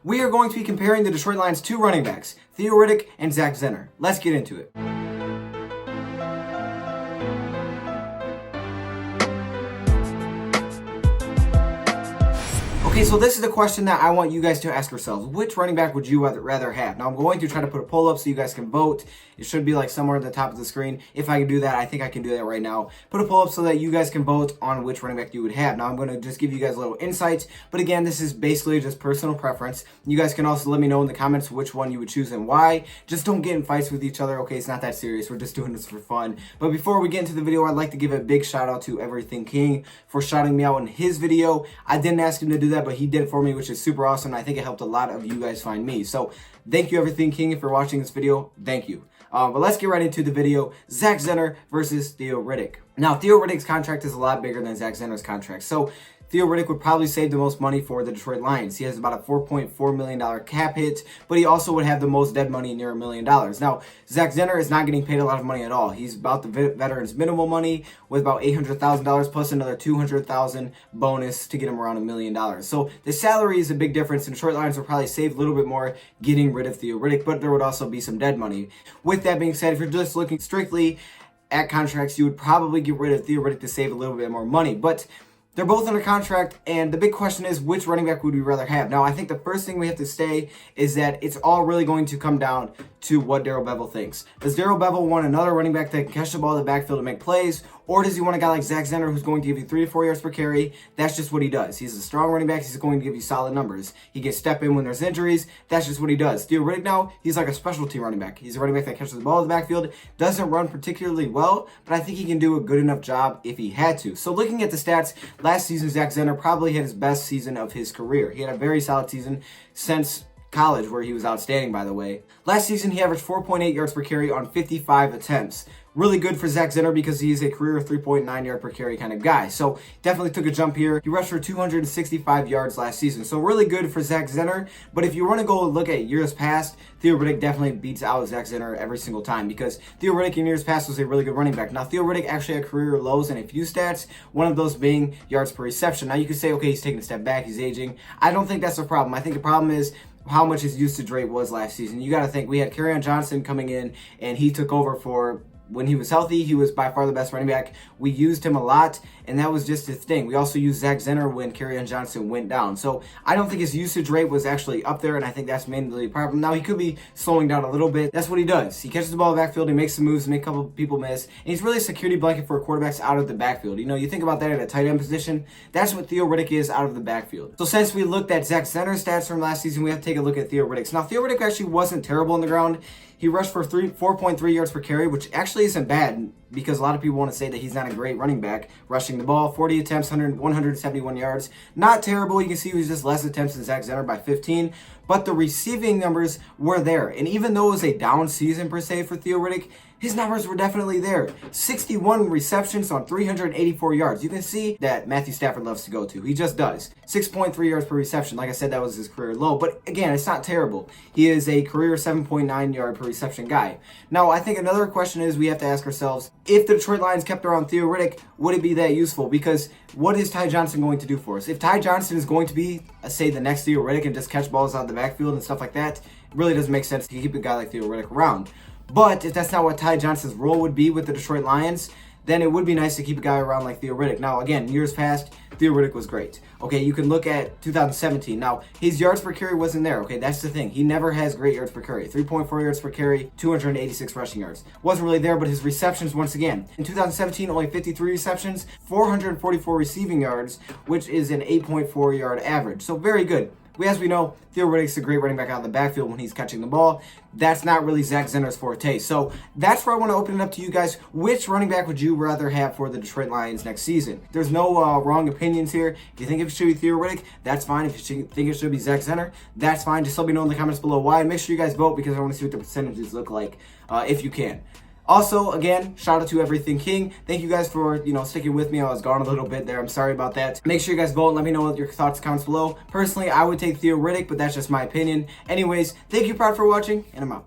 We are going to be comparing the Detroit Lions' two running backs, Theo Riddick and Zenner. Let's get into it. Okay, so this is the question that I want you guys to ask yourselves. Which running back would you rather have? Now, I'm going to try to put a poll up so you guys can vote. It should be like somewhere at the top of the screen. If I can do that, I think I can do that right now. Put a poll up so that you guys can vote on which running back you would have. Now, I'm going to just give you guys a little insight. But again, this is basically just personal preference. You guys can also let me know in the comments which one you would choose and why. Just don't get in fights with each other. Okay, it's not that serious. We're just doing this for fun. But before we get into the video, I'd like to give a big shout out to Everything King for shouting me out in his video. I didn't ask him to do that, but he did it for me, which is super awesome. I think it helped a lot of you guys find me. So thank you, Everything King, if you're watching this video. Thank you. But let's get right into the video. Zach Zenner versus Theo Riddick. Now, Theo Riddick's contract is a lot bigger than Zach Zenner's contract. So Theo Riddick would probably save the most money for the Detroit Lions. He has about a $4.4 million cap hit, but he also would have the most dead money, near $1 million. Now, Zach Zenner is not getting paid a lot of money at all. He's about the veteran's minimal money with about $800,000 plus another $200,000 bonus to get him around $1 million. So the salary is a big difference, and Detroit Lions will probably save a little bit more getting rid of Theo Riddick, but there would also be some dead money. With that being said, if you're just looking strictly at contracts, you would probably get rid of Theo Riddick to save a little bit more money. But they're both under contract, and the big question is, which running back would we rather have? Now, I think the first thing we have to say is that it's all really going to come down to what Darrell Bevell thinks. Does Darrell Bevell want another running back that can catch the ball in the backfield and make plays, or does he want a guy like Zach Zenner who's going to give you 3 to 4 yards per carry? That's just what he does. He's a strong running back. He's going to give you solid numbers. He can step in when there's injuries. That's just what he does. Theo Riddick now, he's like a specialty running back. He's a running back that catches the ball in the backfield, doesn't run particularly well, but I think he can do a good enough job if he had to. So looking at the stats, last season Zach Zenner probably had his best season of his career. He had a very solid season since college, where he was outstanding, by the way. Last season, he averaged 4.8 yards per carry on 55 attempts. Really good for Zach Zenner because he's a career 3.9 yard per carry kind of guy. So definitely took a jump here. He rushed for 265 yards last season. So really good for Zach Zenner. But if you want to go look at years past, Theo Riddick definitely beats out Zach Zenner every single time, because Theo Riddick in years past was a really good running back. Now, Theo Riddick actually had career lows in a few stats, one of those being yards per reception. Now, you could say, okay, he's taking a step back, he's aging. I don't think that's the problem. I think the problem is how much his usage rate was last season. You got to think, we had Kerryon Johnson coming in, and he took over for, when he was healthy, he was by far the best running back. We used him a lot, and that was just his thing. We also used Zach Zenner when Kerryon Johnson went down. So I don't think his usage rate was actually up there, and I think that's mainly the problem. Now, he could be slowing down a little bit. That's what he does. He catches the ball in the backfield, he makes some moves, make a couple people miss, and he's really a security blanket for quarterbacks out of the backfield. You know, you think about that at a tight end position, that's what Theo Riddick is out of the backfield. So since we looked at Zach Zenner's stats from last season, we have to take a look at Theo Riddick's. Now, Theo Riddick actually wasn't terrible on the ground. He rushed for 4.3 yards per carry, which actually isn't bad, because a lot of people want to say that he's not a great running back. Rushing the ball, 40 attempts, 171 yards. Not terrible. You can see he was just less attempts than Zach Zenner by 15. But the receiving numbers were there. And even though it was a down season per se for Theo Riddick, his numbers were definitely there. 61 receptions on 384 yards. You can see that Matthew Stafford loves to go to. He just does. 6.3 yards per reception. Like I said, that was his career low. But again, it's not terrible. He is a career 7.9 yard per reception guy. Now, I think another question is, we have to ask ourselves, if the Detroit Lions kept around Theo Riddick, would it be that useful? Because what is Ty Johnson going to do for us? If Ty Johnson is going to be, say, the next Theo Riddick and just catch balls out of the backfield and stuff like that, it really doesn't make sense to keep a guy like Theo Riddick around. But if that's not what Ty Johnson's role would be with the Detroit Lions, then it would be nice to keep a guy around like Theo Riddick. Now, again, years past, Theo Riddick was great. Okay, you can look at 2017. Now, his yards per carry wasn't there. Okay, that's the thing. He never has great yards per carry. 3.4 yards per carry, 286 rushing yards. Wasn't really there, but his receptions, once again. In 2017, only 53 receptions, 444 receiving yards, which is an 8.4 yard average. So very good. As we know, Theo Riddick's a great running back out of the backfield when he's catching the ball. That's not really Zach Zenner's forte. So that's where I want to open it up to you guys. Which running back would you rather have for the Detroit Lions next season? There's no wrong opinions here. If you think it should be Theo Riddick, that's fine. If you think it should be Zach Zenner, that's fine. Just let me know in the comments below why. Make sure you guys vote, because I want to see what the percentages look like if you can. Also, again, shout out to Everything King. Thank you guys for, sticking with me. I was gone a little bit there. I'm sorry about that. Make sure you guys vote and let me know what your thoughts and comments below. Personally, I would take Theo Riddick, but that's just my opinion. Anyways, thank you, Prod, for watching, and I'm out.